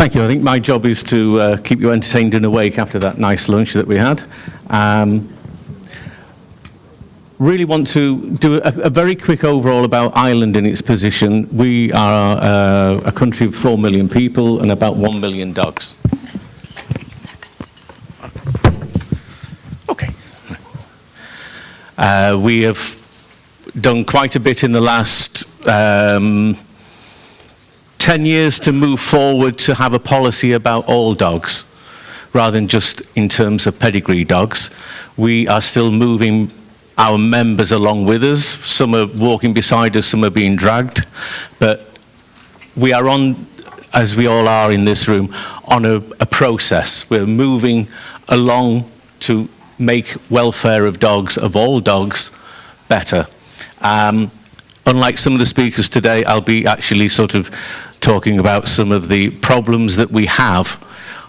Thank you. I think my job is to keep you entertained and awake after that nice lunch that we had. Really want to do a very quick overall about Ireland and its position. We are a country of 4 million people and about 1 million dogs. Okay. We have done quite a bit in the last 10 years to move forward to have a policy about all dogs, rather than just in terms of pedigree dogs. We are still moving our members along with us. Some are walking beside us, some are being dragged. But we are on, as we all are in this room, on a process. We're moving along to make welfare of dogs, of all dogs, better. Unlike some of the speakers today, I'll be actually sort of talking about some of the problems that we have,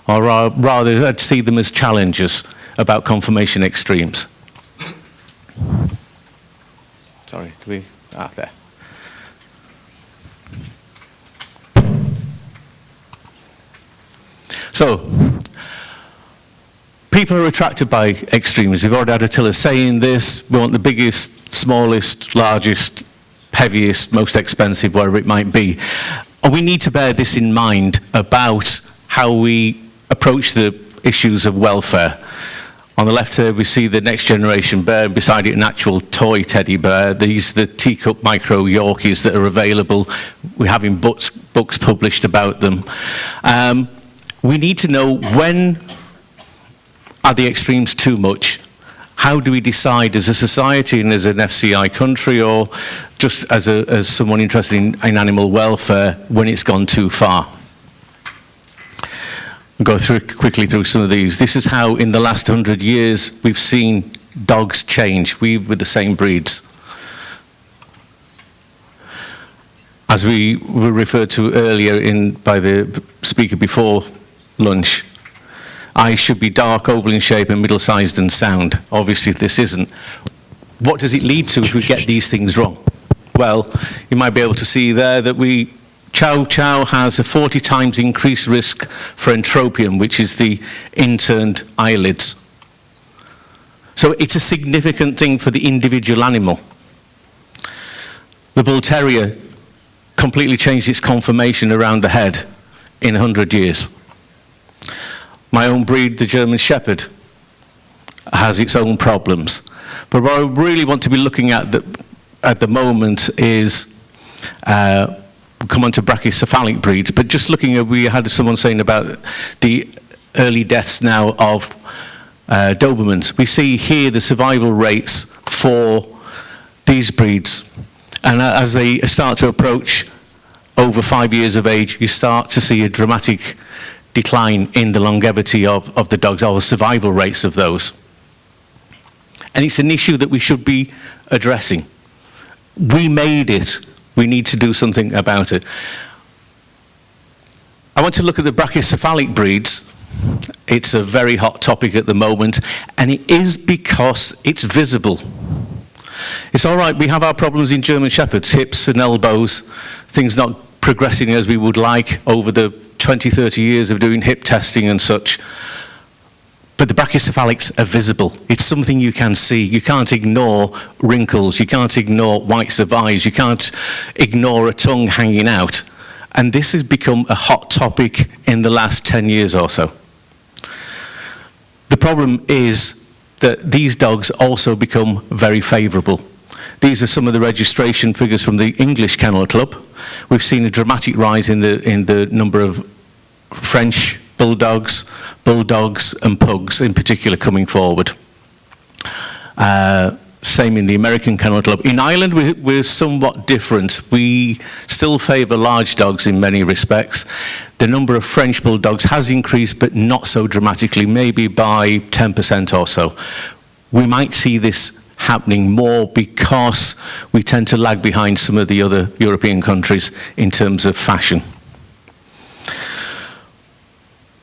or rather I'd see them as challenges about conformation extremes. Sorry, do we? There. So, people are attracted by extremes. We've already had Attila saying this. We want the biggest, smallest, largest, heaviest, most expensive, whatever it might be. And we need to bear this in mind about how we approach the issues of welfare. On the left here, we see the next generation bear, beside it an actual toy teddy bear. These are the teacup micro Yorkies that are available. We're having books published about them. We need to know, when are the extremes too much? How do we decide as a society and as an FCI country, or just as someone interested in animal welfare, when it's gone too far? I'll go quickly through some of these. This is how in the last 100 years we've seen dogs change, we with the same breeds. As we were referred to earlier by the speaker before lunch, eyes should be dark, oval in shape, and middle-sized and sound. Obviously, this isn't. What does it lead to if we get these things wrong? Well, you might be able to see there that Chow Chow has a 40 times increased risk for entropium, which is the inturned eyelids. So it's a significant thing for the individual animal. The Bull Terrier completely changed its conformation around the head in 100 years. My own breed, the German Shepherd, has its own problems. But what I really want to be looking at the moment is, we'll come on to brachycephalic breeds, but just looking at, we had someone saying about the early deaths now of Dobermans. We see here the survival rates for these breeds. And as they start to approach over 5 years of age, you start to see a dramatic decline in the longevity of the dogs, or the survival rates of those. And it's an issue that we should be addressing. We made it. We need to do something about it. I want to look at the brachycephalic breeds. It's a very hot topic at the moment, and it is because it's visible. It's all right, we have our problems in German Shepherds, hips and elbows, things not progressing as we would like over the 20, 30 years of doing hip testing and such. But the brachycephalics are visible. It's something you can see. You can't ignore wrinkles. You can't ignore whites of eyes. You can't ignore a tongue hanging out. And this has become a hot topic in the last 10 years or so. The problem is that these dogs also become very favourable. These are some of the registration figures from the English Kennel Club. We've seen a dramatic rise in the number of French bulldogs, and pugs in particular coming forward. Same in the American Kennel Club. In Ireland, we're somewhat different. We still favour large dogs in many respects. The number of French bulldogs has increased, but not so dramatically, maybe by 10% or so. We might see this happening more because we tend to lag behind some of the other European countries in terms of fashion.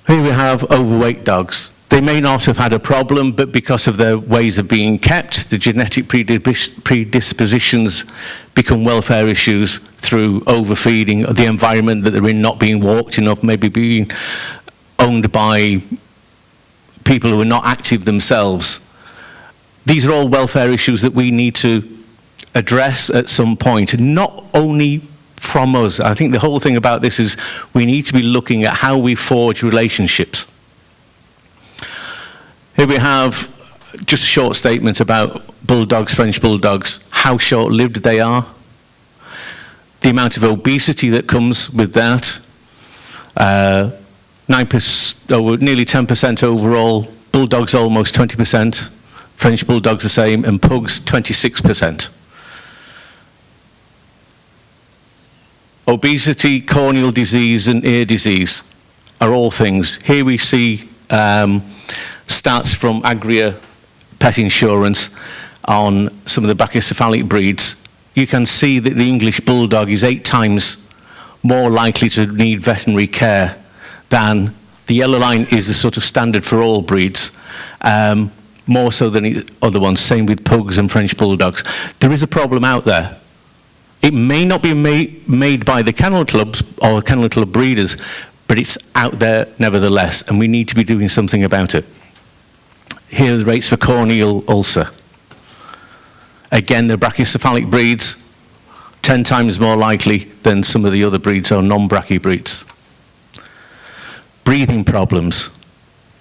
Here we have overweight dogs. They may not have had a problem, but because of their ways of being kept, the genetic predispositions become welfare issues through overfeeding, the environment that they're in not being walked enough, maybe being owned by people who are not active themselves. These are all welfare issues that we need to address at some point, not only from us. I think the whole thing about this is we need to be looking at how we forge relationships. Here we have just a short statement about bulldogs, French bulldogs, how short-lived they are, the amount of obesity that comes with that, 9%, nearly 10% overall, bulldogs almost 20%, French bulldogs the same, and pugs 26%. Obesity, corneal disease, and ear disease are all things. Here we see stats from Agria Pet Insurance on some of the brachycephalic breeds. You can see that the English bulldog is 8 times more likely to need veterinary care than the yellow line is the sort of standard for all breeds, more so than the other ones, same with pugs and French bulldogs. There is a problem out there. It may not be made by the kennel clubs or kennel club breeders, but it's out there nevertheless, and we need to be doing something about it. Here are the rates for corneal ulcer. Again, the brachycephalic breeds, 10 times more likely than some of the other breeds or non-brachy breeds. Breathing problems,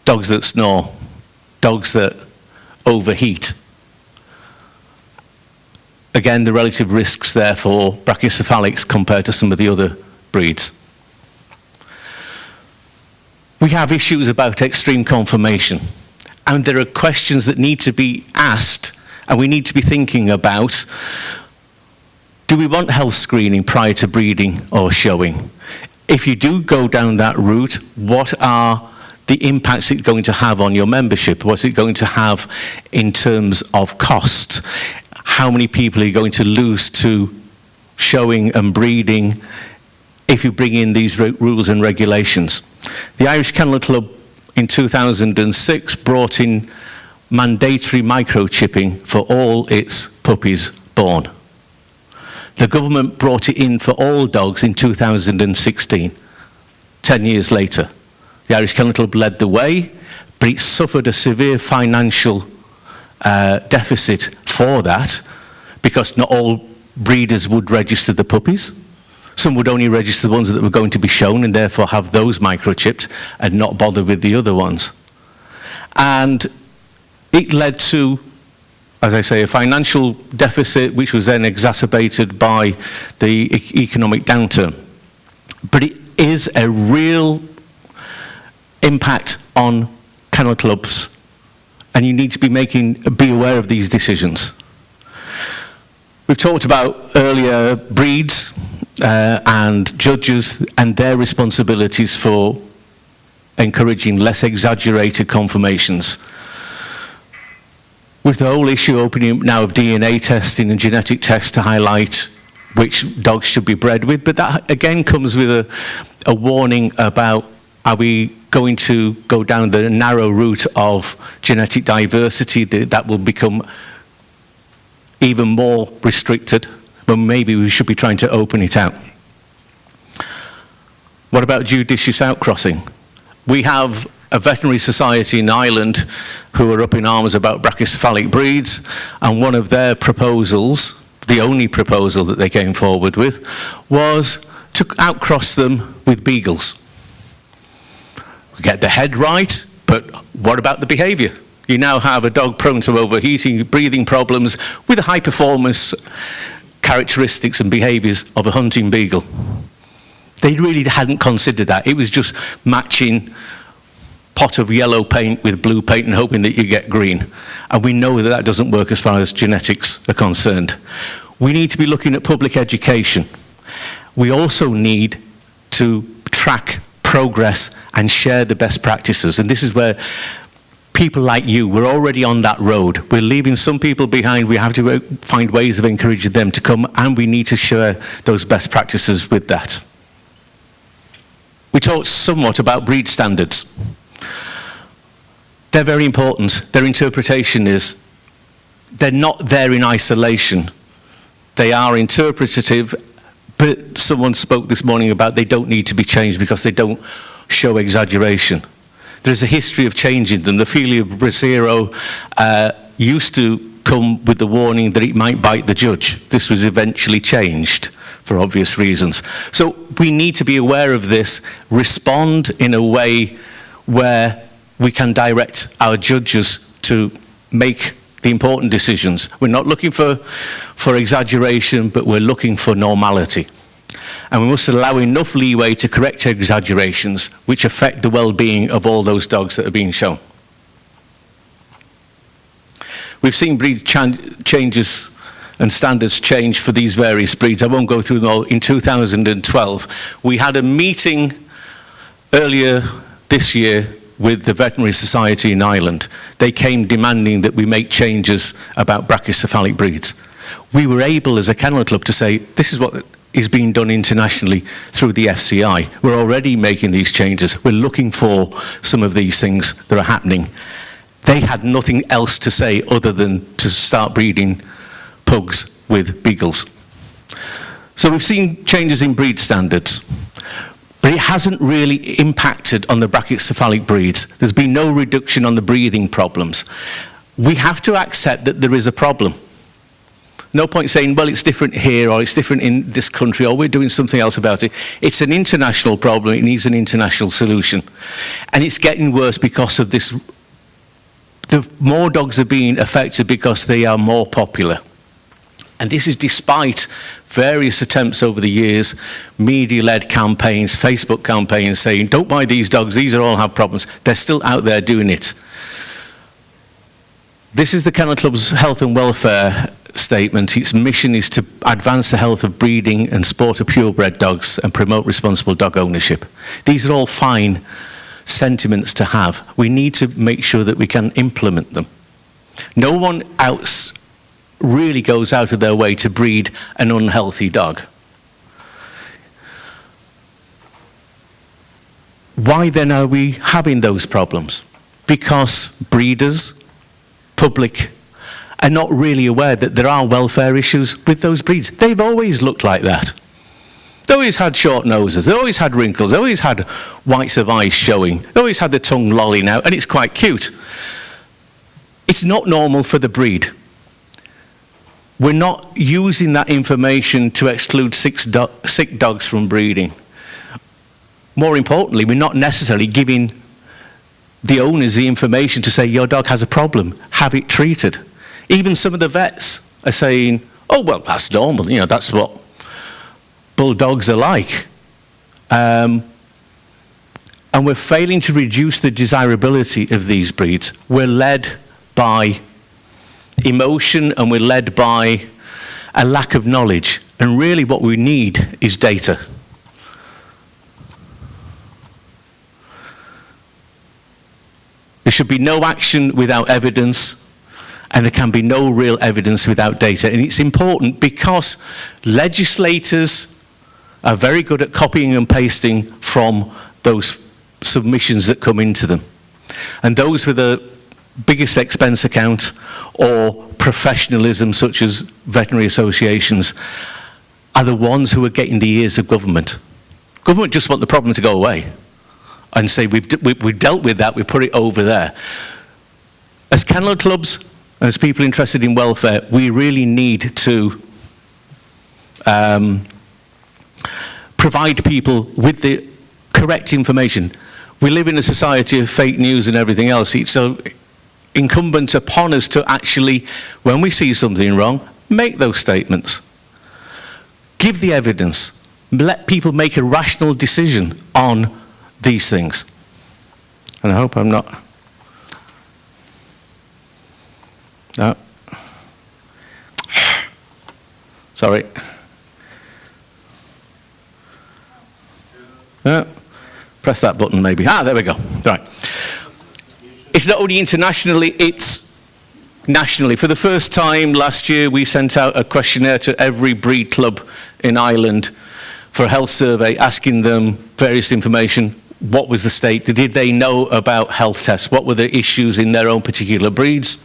dogs that snore, dogs that overheat. Again, the relative risks there for brachycephalics compared to some of the other breeds. We have issues about extreme conformation, and there are questions that need to be asked, and we need to be thinking about, do we want health screening prior to breeding or showing? If you do go down that route, what are the impacts it's going to have on your membership? What's it going to have in terms of cost? How many people are you going to lose to showing and breeding if you bring in these rules and regulations? The Irish Kennel Club in 2006 brought in mandatory microchipping for all its puppies born. The government brought it in for all dogs in 2016, 10 years later. The Irish Kennel Club led the way, but it suffered a severe financial deficit for that, because not all breeders would register the puppies. Some would only register the ones that were going to be shown and therefore have those microchipped and not bother with the other ones. And it led to, as I say, a financial deficit, which was then exacerbated by the economic downturn. But it is a real impact on kennel clubs, and you need to be aware of these decisions. We've talked about earlier breeds and judges and their responsibilities for encouraging less exaggerated conformations. With the whole issue opening now of DNA testing and genetic tests to highlight which dogs should be bred with, but that again comes with a warning about, are we going to go down the narrow route of genetic diversity that will become even more restricted, when maybe we should be trying to open it out? What about judicious outcrossing? We have a veterinary society in Ireland who are up in arms about brachycephalic breeds, and one of their proposals, the only proposal that they came forward with, was to outcross them with beagles. We get the head right, but what about the behaviour? You now have a dog prone to overheating, breathing problems, with the high performance characteristics and behaviours of a hunting beagle. They really hadn't considered that. It was just matching pot of yellow paint with blue paint and hoping that you get green. And we know that that doesn't work as far as genetics are concerned. We need to be looking at public education. We also need to track progress and share the best practices. And this is where people like you, we're already on that road. We're leaving some people behind. We have to find ways of encouraging them to come, and we need to share those best practices with that. We talked somewhat about breed standards. they're very important. Their interpretation is, they're not there in isolation. They are interpretative, but someone spoke this morning about they don't need to be changed because they don't show exaggeration. There's a history of changing them. The Filia Bracero used to come with the warning that it might bite the judge. This was eventually changed for obvious reasons. So we need to be aware of this, respond in a way where we can direct our judges to make the important decisions. We're not looking for exaggeration, but we're looking for normality. And we must allow enough leeway to correct exaggerations which affect the well-being of all those dogs that are being shown. We've seen breed changes and standards change for these various breeds. I won't go through them all. In 2012, we had a meeting earlier this year with the Veterinary Society in Ireland. They came demanding that we make changes about brachycephalic breeds. We were able, as a kennel club, to say, this is what is being done internationally through the FCI. We're already making these changes. We're looking for some of these things that are happening. They had nothing else to say other than to start breeding pugs with beagles. So we've seen changes in breed standards, but it hasn't really impacted on the brachycephalic breeds. There's been no reduction on the breathing problems. We have to accept that there is a problem. No point saying, well, it's different here, or it's different in this country, or we're doing something else about it. It's an international problem. It needs an international solution. And it's getting worse because of this. The more dogs are being affected because they are more popular. And this is despite various attempts over the years, media-led campaigns, Facebook campaigns saying, don't buy these dogs, these all have problems. They're still out there doing it. This is the Kennel Club's health and welfare statement. Its mission is to advance the health of breeding and sport of purebred dogs and promote responsible dog ownership. These are all fine sentiments to have. We need to make sure that we can implement them. No one else really goes out of their way to breed an unhealthy dog. Why then are we having those problems? Because breeders, public, are not really aware that there are welfare issues with those breeds. They've always looked like that. They always had short noses, they always had wrinkles, they always had whites of eyes showing, they always had the tongue lolling out, and it's quite cute. It's not normal for the breed. We're not using that information to exclude sick dogs from breeding. More importantly, we're not necessarily giving the owners the information to say, your dog has a problem, have it treated. Even some of the vets are saying, oh, well, that's normal, you know, that's what bulldogs are like. And we're failing to reduce the desirability of these breeds. We're led by emotion and we're led by a lack of knowledge. And really what we need is data. There should be no action without evidence, and there can be no real evidence without data. And it's important because legislators are very good at copying and pasting from those submissions that come into them. And those with the biggest expense account or professionalism, such as veterinary associations, are the ones who are getting the ears of government. Government just want the problem to go away and say, we've dealt with that, we put it over there. As kennel clubs, and as people interested in welfare, we really need to provide people with the correct information. We live in a society of fake news and everything else. It's so incumbent upon us to actually, when we see something wrong, make those statements. Give the evidence. Let people make a rational decision on these things. And I hope I'm not... No. Sorry. Press that button maybe. There we go. Right. It's not only internationally, it's nationally. For the first time last year, we sent out a questionnaire to every breed club in Ireland for a health survey, asking them various information. What was the state? Did they know about health tests? What were the issues in their own particular breeds?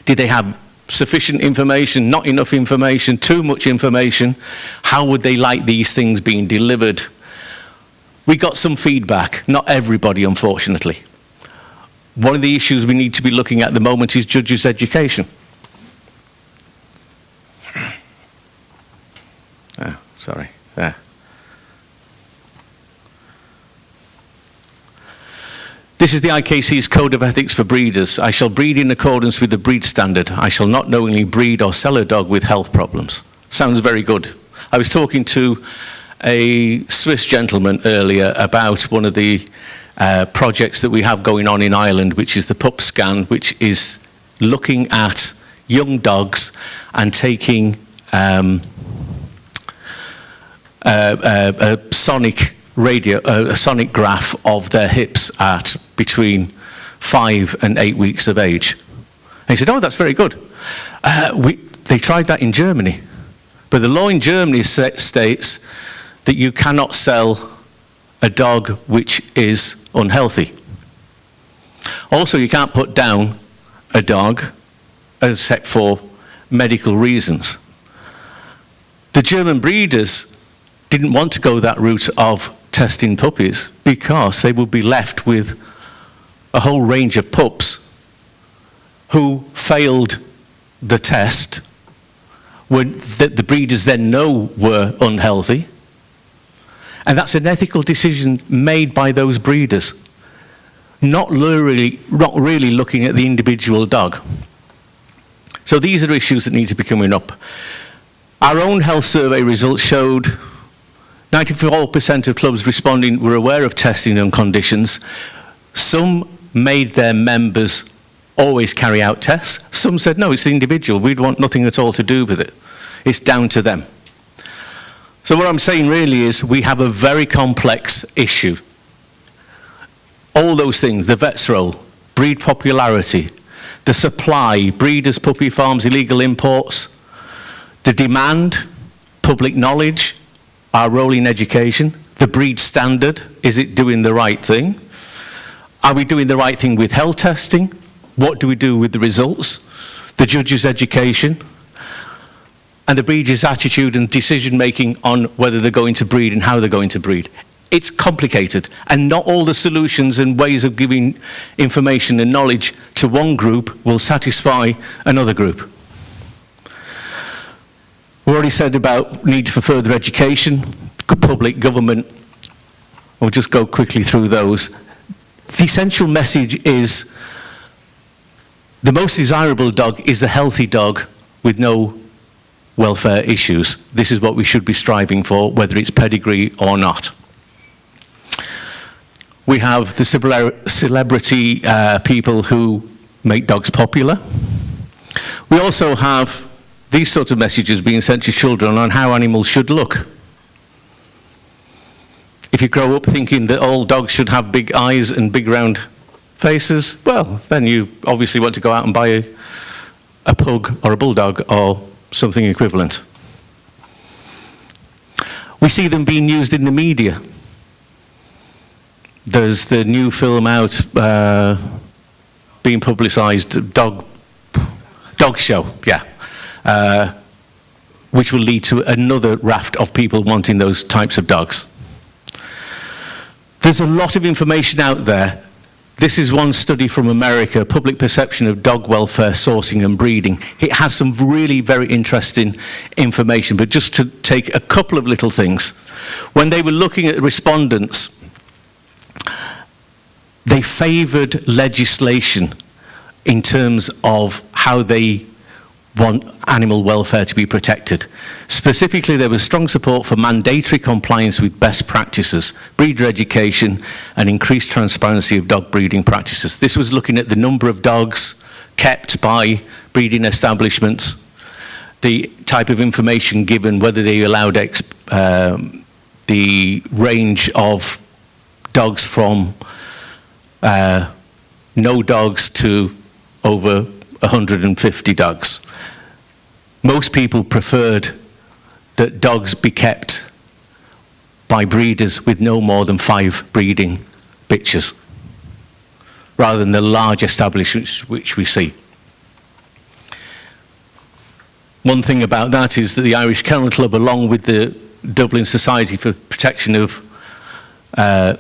Did they have sufficient information, not enough information, too much information? How would they like these things being delivered? We got some feedback, not everybody, unfortunately. One of the issues we need to be looking at the moment is judges' education. Oh, sorry, there. This is the IKC's Code of Ethics for Breeders. I shall breed in accordance with the breed standard. I shall not knowingly breed or sell a dog with health problems. Sounds very good. I was talking to a Swiss gentleman earlier about one of the projects that we have going on in Ireland, which is the pup scan, which is looking at young dogs and taking a sonic graph of their hips at between 5 and 8 weeks of age. And he said, oh, that's very good. They tried that in Germany. But the law in Germany states that you cannot sell a dog which is unhealthy. Also, you can't put down a dog except for medical reasons. The German breeders didn't want to go that route of testing puppies because they would be left with a whole range of pups who failed the test, that the breeders then know were unhealthy. And that's an ethical decision made by those breeders, not really looking at the individual dog. So these are issues that need to be coming up. Our own health survey results showed 94% of clubs responding were aware of testing and conditions. Some made their members always carry out tests. Some said, no, it's the individual. We'd want nothing at all to do with it. It's down to them. So what I'm saying really is we have a very complex issue. All those things, the vet's role, breed popularity, the supply, breeders, puppy farms, illegal imports, the demand, public knowledge, our role in education, the breed standard, is it doing the right thing? Are we doing the right thing with health testing? What do we do with the results? The judge's education, and the breeder's attitude and decision making on whether they're going to breed and how they're going to breed. It's complicated, and not all the solutions and ways of giving information and knowledge to one group will satisfy another group. We already said about need for further education, public, government. We'll just go quickly through those. The essential message is the most desirable dog is the healthy dog with no welfare issues. This is what we should be striving for, whether it's pedigree or not. We have the celebrity people who make dogs popular. We also have these sorts of messages being sent to children on how animals should look. If you grow up thinking that all dogs should have big eyes and big round faces, well, then you obviously want to go out and buy a pug or a bulldog or something equivalent. We see them being used in the media. There's the new film out being publicised, dog show, yeah, which will lead to another raft of people wanting those types of dogs. There's a lot of information out there. This is one study from America, Public Perception of Dog Welfare, Sourcing and Breeding. It has some really very interesting information, but just to take a couple of little things. When they were looking at respondents, they favoured legislation in terms of how they want animal welfare to be protected. Specifically, there was strong support for mandatory compliance with best practices, breeder education, and increased transparency of dog breeding practices. This was looking at the number of dogs kept by breeding establishments, the type of information given, whether they allowed the range of dogs from no dogs to over 150 dogs. Most people preferred that dogs be kept by breeders with no more than 5 breeding bitches, rather than the large establishments which we see. One thing about that is that the Irish Kennel Club, along with the Dublin Society for Protection of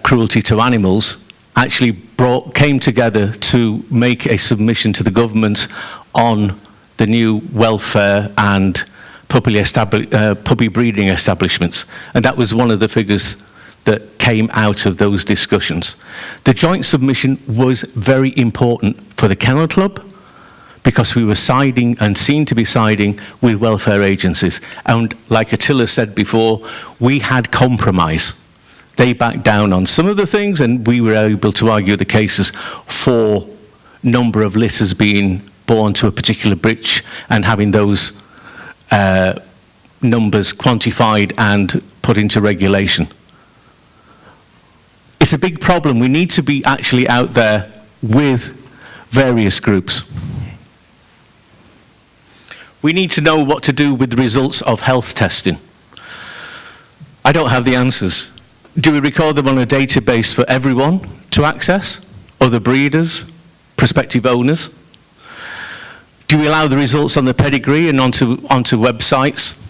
Cruelty to Animals, actually came together to make a submission to the government on the new welfare and puppy breeding establishments. And that was one of the figures that came out of those discussions. The joint submission was very important for the Kennel Club, because we were siding and seemed to be siding with welfare agencies. And like Attila said before, we had compromise. They backed down on some of the things, and we were able to argue the cases for number of litters being born to a particular bitch and having those numbers quantified and put into regulation. It's a big problem. We need to be actually out there with various groups. We need to know what to do with the results of health testing. I don't have the answers. Do we record them on a database for everyone to access? Other breeders, prospective owners? Do we allow the results on the pedigree and onto websites?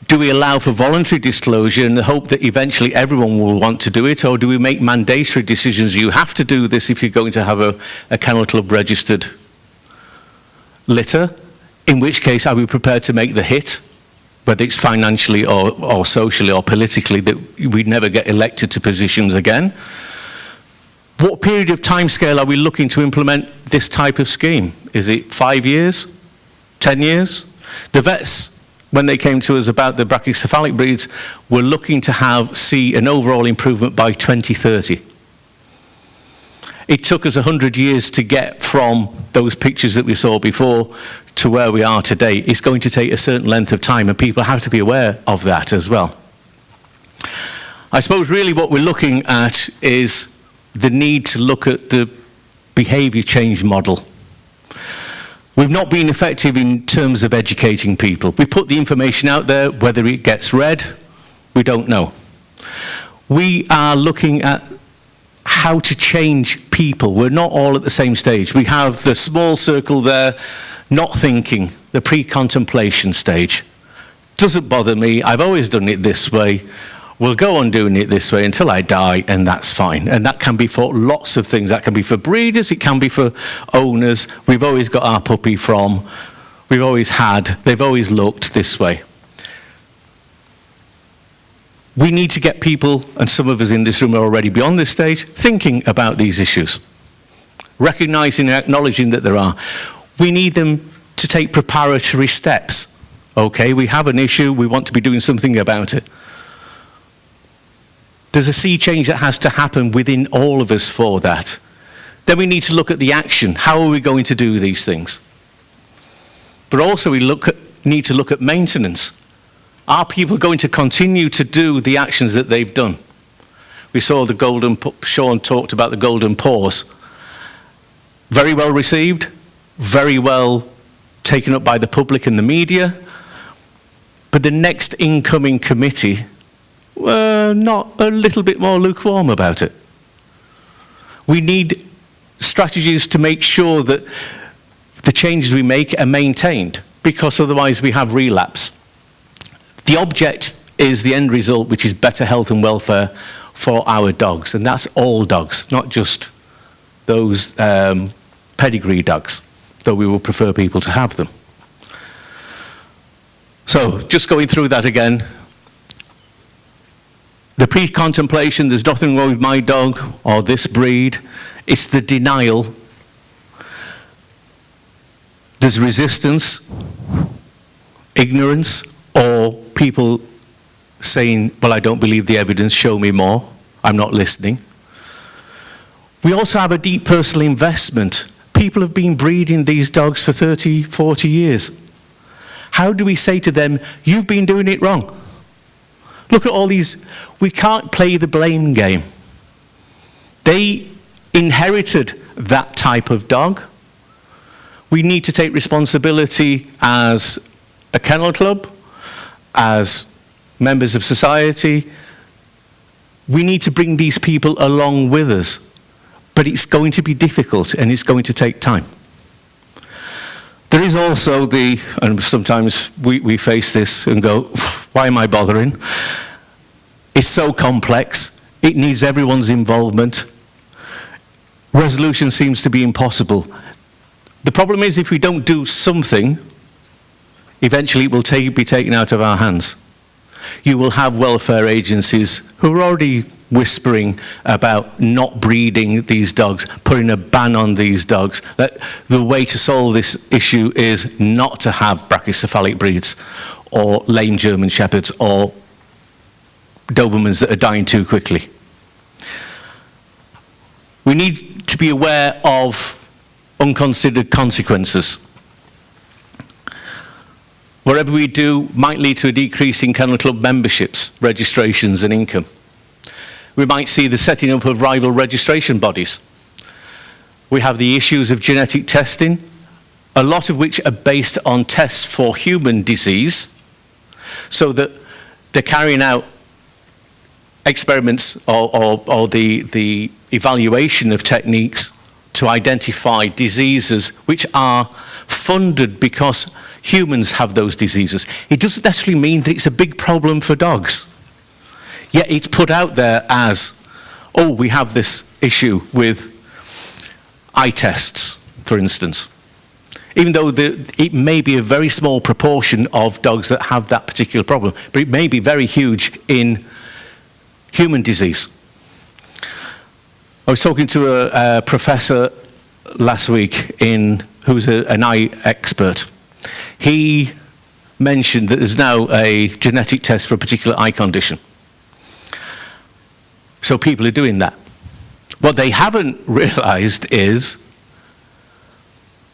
Do we allow for voluntary disclosure in the hope that eventually everyone will want to do it, or do we make mandatory decisions? You have to do this if you're going to have a Kennel Club registered litter, in which case are we prepared to make the hit, whether it's financially or socially or politically, that we never get elected to positions again? What period of timescale are we looking to implement this type of scheme? Is it 5 years? 10 years? The vets, when they came to us about the brachycephalic breeds, were looking to see an overall improvement by 2030. It took us 100 years to get from those pictures that we saw before to where we are today. It's going to take a certain length of time, and people have to be aware of that as well. I suppose really what we're looking at is the need to look at the behaviour change model. We've not been effective in terms of educating people. We put the information out there, whether it gets read, we don't know. We are looking at how to change people. We're not all at the same stage. We have the small circle there, not thinking, the pre-contemplation stage. Doesn't bother me, I've always done it this way. We'll go on doing it this way until I die, and that's fine. And that can be for lots of things. That can be for breeders, it can be for owners. We've always got our puppy from, we've always had, they've always looked this way. We need to get people, and some of us in this room are already beyond this stage, thinking about these issues, recognizing and acknowledging that there are. We need them to take preparatory steps. Okay, we have an issue, we want to be doing something about it. There's a sea change that has to happen within all of us for that. Then we need to look at the action. How are we going to do these things? But also we need to look at maintenance. Are people going to continue to do the actions that they've done? We saw Sean talked about the golden pause. Very well received, very well taken up by the public and the media. But the next incoming committee were not a little bit more lukewarm about it. We need strategies to make sure that the changes we make are maintained, because otherwise we have relapse. The object is the end result, which is better health and welfare for our dogs, and that's all dogs, not just those pedigree dogs, though we would prefer people to have them. So, just going through that again. The pre-contemplation, there's nothing wrong with my dog or this breed. It's the denial. There's resistance, ignorance, or people saying, well, I don't believe the evidence, show me more. I'm not listening. We also have a deep personal investment. People have been breeding these dogs for 30, 40 years. How do we say to them, you've been doing it wrong? Look at all these. We can't play the blame game. They inherited that type of dog. We need to take responsibility as a kennel club, as members of society. We need to bring these people along with us. But it's going to be difficult and it's going to take time. There is also and sometimes we face this and go, why am I bothering? It's so complex. It needs everyone's involvement. Resolution seems to be impossible. The problem is if we don't do something, eventually it will be taken out of our hands. You will have welfare agencies who are already whispering about not breeding these dogs, putting a ban on these dogs, that the way to solve this issue is not to have brachycephalic breeds or lame German Shepherds or Dobermans that are dying too quickly. We need to be aware of unconsidered consequences. Whatever we do might lead to a decrease in kennel club memberships, registrations and income. We might see the setting up of rival registration bodies. We have the issues of genetic testing, a lot of which are based on tests for human disease, so that they're carrying out experiments or the evaluation of techniques to identify diseases which are funded because humans have those diseases. It doesn't necessarily mean that it's a big problem for dogs. Yet it's put out there as, oh, we have this issue with eye tests, for instance. Even though it may be a very small proportion of dogs that have that particular problem, but it may be very huge in human disease. I was talking to a professor last week who's an eye expert. He mentioned that there's now a genetic test for a particular eye condition. So people are doing that. What they haven't realized is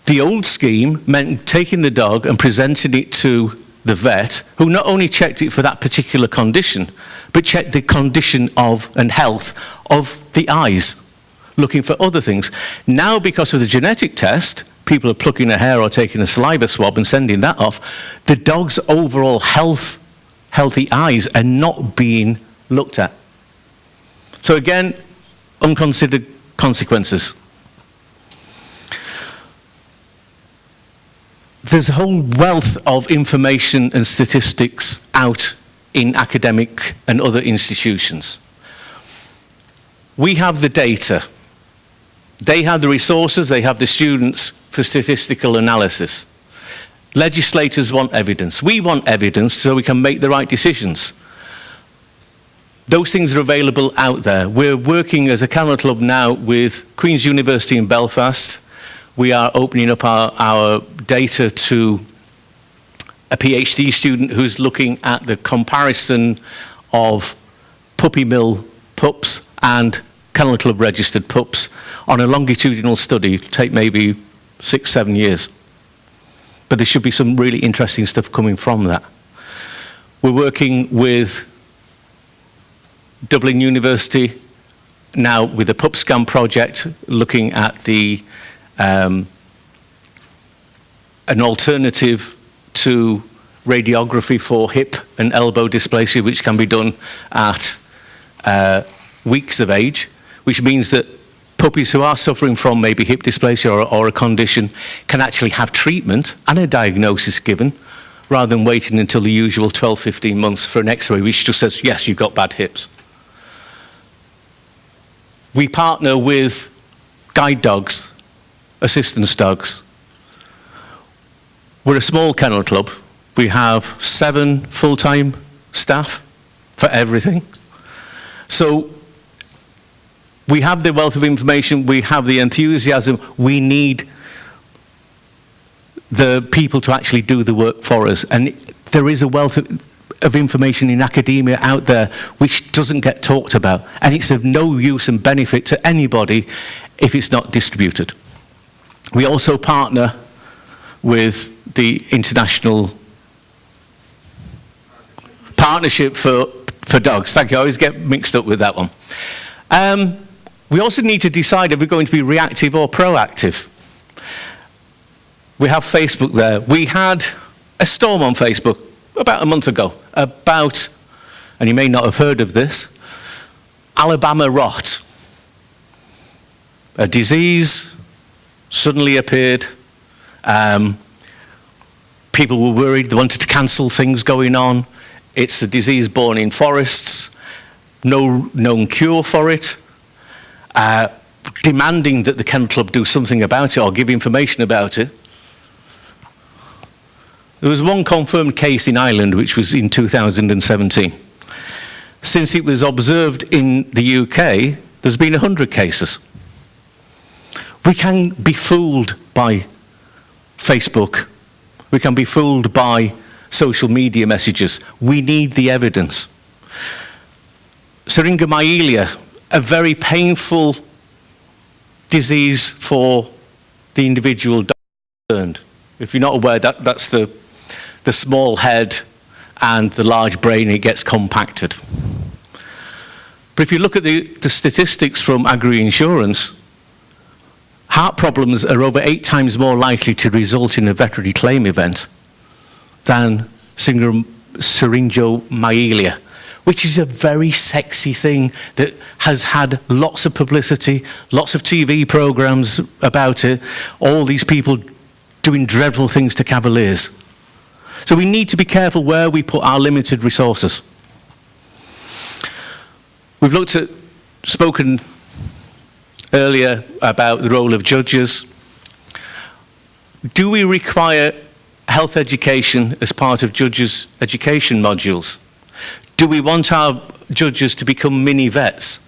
the old scheme meant taking the dog and presenting it to the vet, who not only checked it for that particular condition, but checked the condition of and health of the eyes, looking for other things. Now, because of the genetic test, people are plucking a hair or taking a saliva swab and sending that off. The dog's overall healthy eyes are not being looked at. So again, unconsidered consequences. There's a whole wealth of information and statistics out in academic and other institutions. We have the data. They have the resources, they have the students for statistical analysis. Legislators want evidence. We want evidence so we can make the right decisions. Those things are available out there. We're working as a kennel club now with Queen's University in Belfast. We are opening up our data to a PhD student who's looking at the comparison of puppy mill pups and kennel club registered pups on a longitudinal study. It'll take maybe 6-7 years. But there should be some really interesting stuff coming from that. We're working with Dublin University now with the Pup Scan project, looking at an alternative to radiography for hip and elbow dysplasia, which can be done at weeks of age, which means that puppies who are suffering from maybe hip dysplasia or a condition can actually have treatment and a diagnosis given, rather than waiting until the usual 12-15 months for an x-ray, which just says, yes, you've got bad hips. We partner with guide dogs, assistance dogs. We're a small kennel club. We have 7 full-time staff for everything. So we have the wealth of information, we have the enthusiasm, we need the people to actually do the work for us. And there is a wealth of information in academia out there which doesn't get talked about, and it's of no use and benefit to anybody if it's not distributed. We also partner with the International Partnership for Dogs. Thank you, I always get mixed up with that one. We also need to decide if we're going to be reactive or proactive. We have Facebook there. We had a storm on Facebook about a month ago about and you may not have heard of this, Alabama rot. A disease suddenly appeared. People were worried, they wanted to cancel things going on. It's a disease born in forests, no known cure for it, demanding that the Kennel Club do something about it or give information about it. There was one confirmed case in Ireland, which was in 2017. Since it was observed in the UK, there's been 100 cases. We can be fooled by Facebook. We can be fooled by social media messages. We need the evidence. Syringomyelia, a very painful disease for the individual dog concerned. If you're not aware, that's the small head and the large brain, it gets compacted. But if you look at the statistics from agri-insurance, heart problems are over 8 times more likely to result in a veterinary claim event than syringomyelia, which is a very sexy thing that has had lots of publicity, lots of TV programs about it, all these people doing dreadful things to cavaliers. So we need to be careful where we put our limited resources. We've spoken earlier about the role of judges. Do we require health education as part of judges' education modules? Do we want our judges to become mini vets?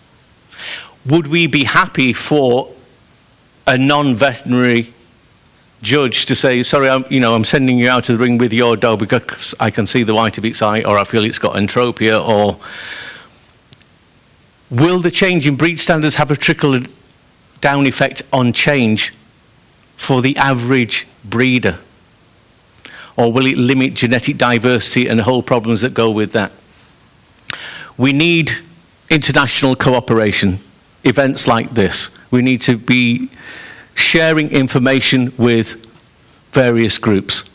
Would we be happy for a non-veterinary judge to say, sorry, I'm sending you out to the ring with your dog because I can see the white of its eye, or I feel it's got entropia, or will the change in breed standards have a trickle-down effect on change for the average breeder? Or will it limit genetic diversity and the whole problems that go with that? We need international cooperation, events like this. We need to be sharing information with various groups.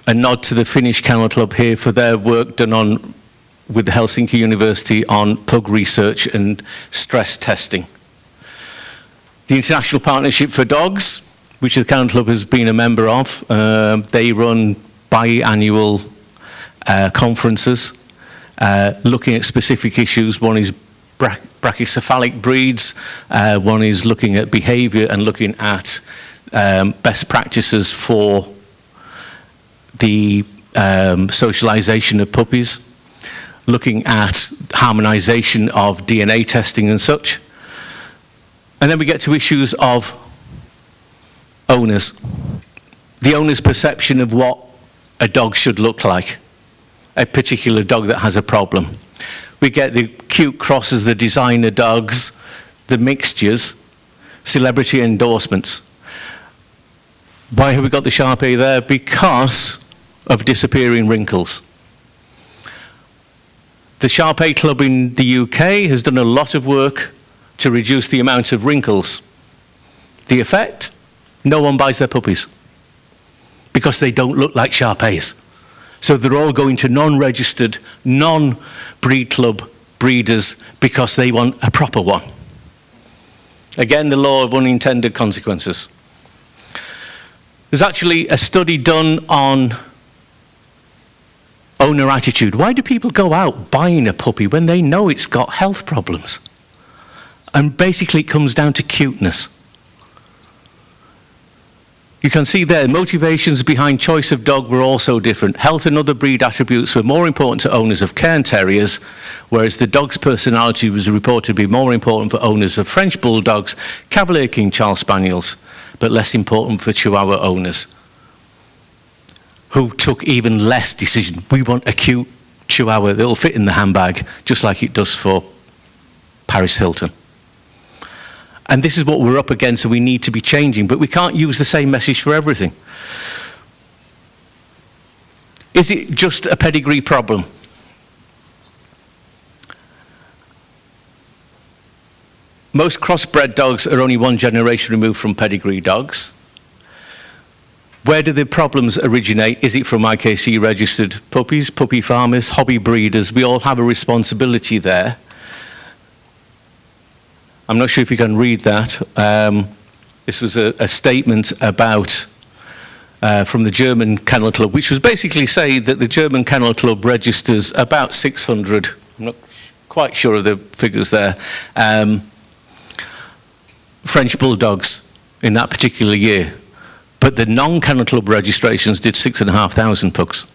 A nod to the Finnish Kennel Club here for their work done with the Helsinki University on pug research and stress testing. The International Partnership for Dogs, which the Kennel Club has been a member of, they run biannual conferences looking at specific issues. One is brachycephalic breeds, one is looking at behaviour and looking at best practices for the socialisation of puppies, looking at harmonisation of DNA testing and such. And then we get to issues of owners. The owner's perception of what a dog should look like, a particular dog that has a problem. We get the cute crosses, the designer dogs, the mixtures, celebrity endorsements. Why have we got the Shar-Pei there? Because of disappearing wrinkles. The Shar-Pei Club in the UK has done a lot of work to reduce the amount of wrinkles. The effect? No one buys their puppies because they don't look like Shar-Peis. So they're all going to non-registered, non-breed club breeders because they want a proper one. Again, the law of unintended consequences. There's actually a study done on owner attitude. Why do people go out buying a puppy when they know it's got health problems? And basically it comes down to cuteness. You can see there, motivations behind choice of dog were also different. Health and other breed attributes were more important to owners of Cairn Terriers, whereas the dog's personality was reported to be more important for owners of French Bulldogs, Cavalier King Charles Spaniels, but less important for Chihuahua owners, who took even less decision. We want a cute Chihuahua that will fit in the handbag, just like it does for Paris Hilton. And this is what we're up against, and we need to be changing, but we can't use the same message for everything. Is it just a pedigree problem? Most crossbred dogs are only one generation removed from pedigree dogs. Where do the problems originate? Is it from IKC registered puppies, puppy farmers, hobby breeders? We all have a responsibility there. I'm not sure if you can read that. This was a statement about from the German Kennel Club, which was basically saying that the German Kennel Club registers about 600, I'm not quite sure of the figures there, French bulldogs in that particular year. But the non-Kennel Club registrations did 6,500 pugs.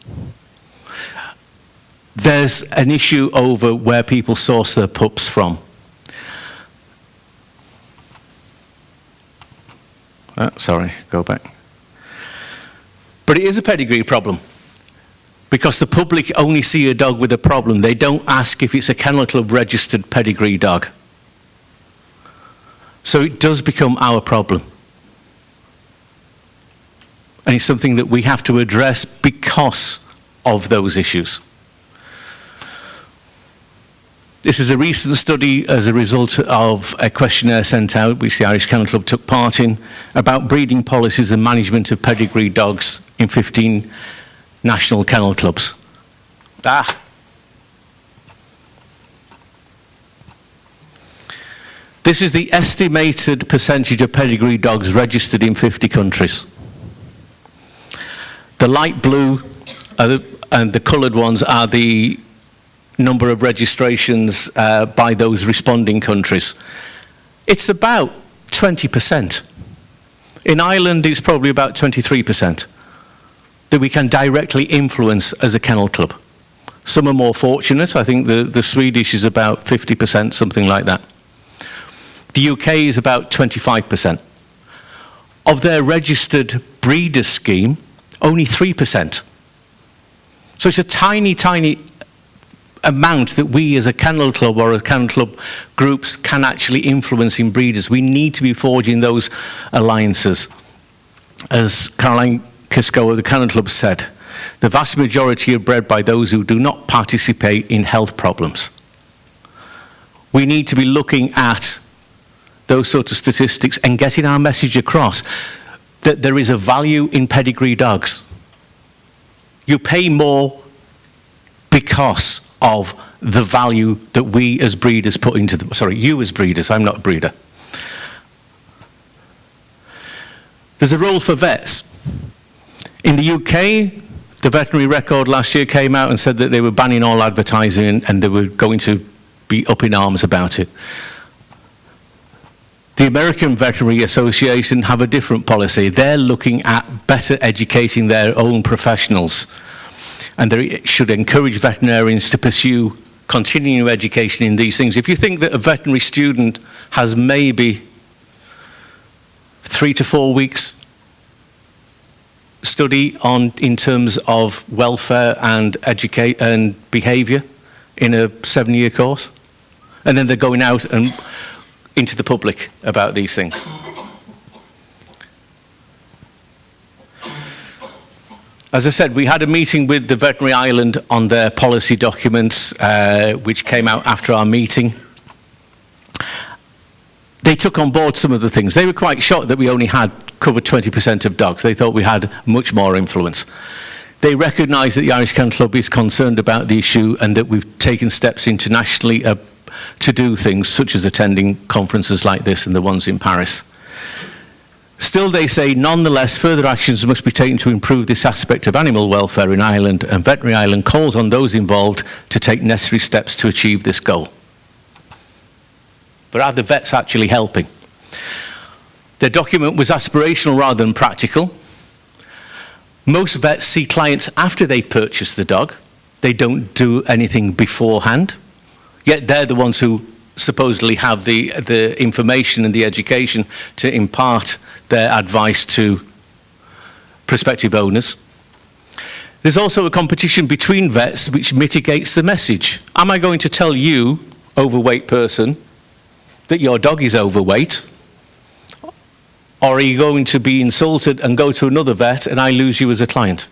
There's an issue over where people source their pups from. Sorry, go back. But it is a pedigree problem, because the public only see a dog with a problem. They don't ask if it's a Kennel Club registered pedigree dog. So it does become our problem. And it's something that we have to address because of those issues. This is a recent study as a result of a questionnaire sent out, which the Irish Kennel Club took part in, about breeding policies and management of pedigree dogs in 15 national kennel clubs. This is the estimated percentage of pedigree dogs registered in 50 countries. The light blue and the coloured ones are the number of registrations by those responding countries. It's about 20%. In Ireland, it's probably about 23% that we can directly influence as a kennel club. Some are more fortunate. I think the Swedish is about 50%, something like that. The UK is about 25%. Of their registered breeder scheme, only 3%. So it's a tiny, tiny amount that we as a kennel club or as kennel club groups can actually influence in breeders. We need to be forging those alliances. As Caroline Kisco of the Kennel Club said, the vast majority are bred by those who do not participate in health problems. We need to be looking at those sort of statistics and getting our message across that there is a value in pedigree dogs. You pay more because of the value that we as breeders put into them. Sorry, you as breeders, I'm not a breeder. There's a role for vets. In the UK, the veterinary record last year came out and said that they were banning all advertising and they were going to be up in arms about it. The American Veterinary Association have a different policy. They're looking at better educating their own professionals, and they should encourage veterinarians to pursue continuing education in these things. If you think that a veterinary student has maybe 3 to 4 weeks study in terms of welfare and behaviour in a 7-year course, and then they're going out and into the public about these things. As I said, we had a meeting with the Veterinary Ireland on their policy documents, which came out after our meeting. They took on board some of the things. They were quite shocked that we only had covered 20% of dogs. They thought we had much more influence. They recognise that the Irish Kennel Club is concerned about the issue and that we've taken steps internationally to do things such as attending conferences like this and the ones in Paris. Still, they say, nonetheless, further actions must be taken to improve this aspect of animal welfare in Ireland, and Veterinary Ireland calls on those involved to take necessary steps to achieve this goal. But are the vets actually helping? Their document was aspirational rather than practical. Most vets see clients after they've purchased the dog. They don't do anything beforehand. Yet they're the ones who supposedly have the information and the education to impart their advice to prospective owners. There's also a competition between vets which mitigates the message. Am I going to tell you, overweight person, that your dog is overweight? Or are you going to be insulted and go to another vet and I lose you as a client?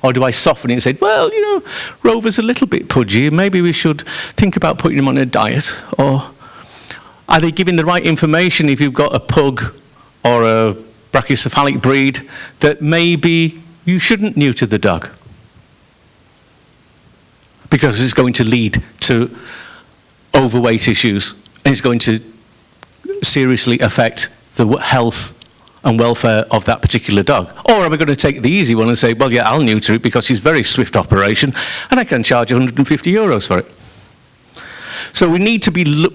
Or do I soften it and say, well, you know, Rover's a little bit pudgy, maybe we should think about putting him on a diet? Or are they giving the right information if you've got a pug or a brachycephalic breed that maybe you shouldn't neuter the dog, because it's going to lead to overweight issues, and it's going to seriously affect the health and welfare of that particular dog. Or am I going to take the easy one and say, well, yeah, I'll neuter it because it's a very swift operation and I can charge €150 for it. So we need to be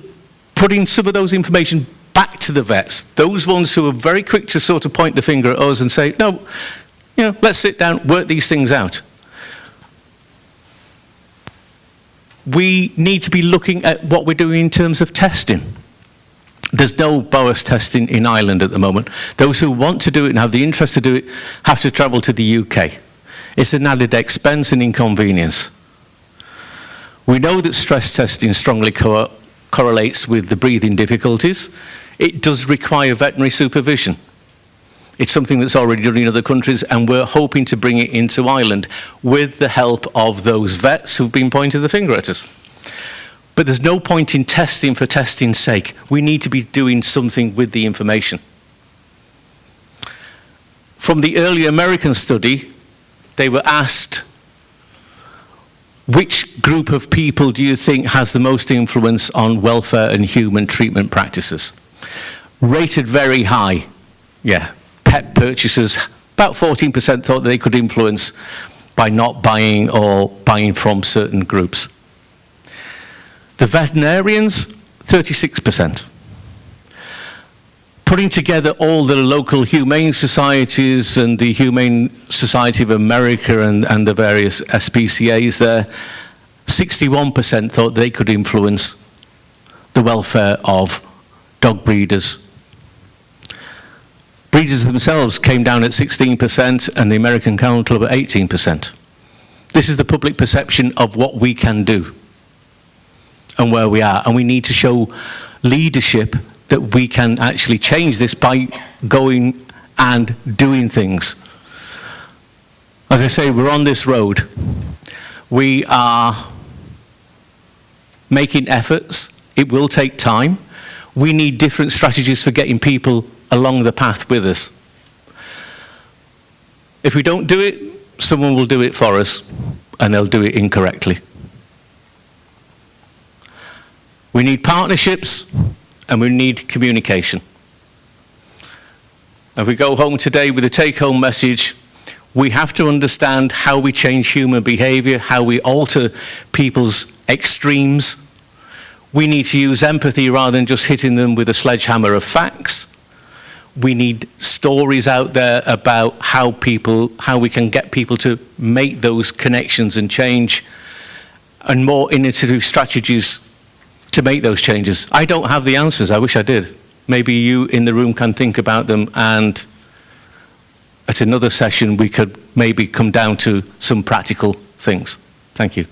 putting some of those information back to the vets, those ones who are very quick to sort of point the finger at us and say, no, let's sit down, work these things out. We need to be looking at what we're doing in terms of testing. There's no BOAS testing in Ireland at the moment. Those who want to do it and have the interest to do it have to travel to the UK. It's an added expense and inconvenience. We know that stress testing strongly correlates with the breathing difficulties. It does require veterinary supervision. It's something that's already done in other countries, and we're hoping to bring it into Ireland with the help of those vets who've been pointing the finger at us. But there's no point in testing for testing's sake. We need to be doing something with the information. From the early American study, they were asked, which group of people do you think has the most influence on welfare and human treatment practices? Rated very high. Yeah, pet purchasers, about 14% thought they could influence by not buying or buying from certain groups. The veterinarians, 36%. Putting together all the local humane societies and the Humane Society of America and the various SPCAs there, 61% thought they could influence the welfare of dog breeders. Breeders themselves came down at 16% and the American Kennel Club at 18%. This is the public perception of what we can do and where we are, and we need to show leadership that we can actually change this by going and doing things. As I say, we're on this road. We are making efforts. It will take time. We need different strategies for getting people along the path with us. If we don't do it, someone will do it for us, and they'll do it incorrectly. We need partnerships, and we need communication. If we go home today with a take-home message, we have to understand how we change human behavior, how we alter people's extremes. We need to use empathy rather than just hitting them with a sledgehammer of facts. We need stories out there about how we can get people to make those connections and change, and more innovative strategies to make those changes. I don't have the answers. I wish I did. Maybe you in the room can think about them, and at another session we could maybe come down to some practical things. Thank you.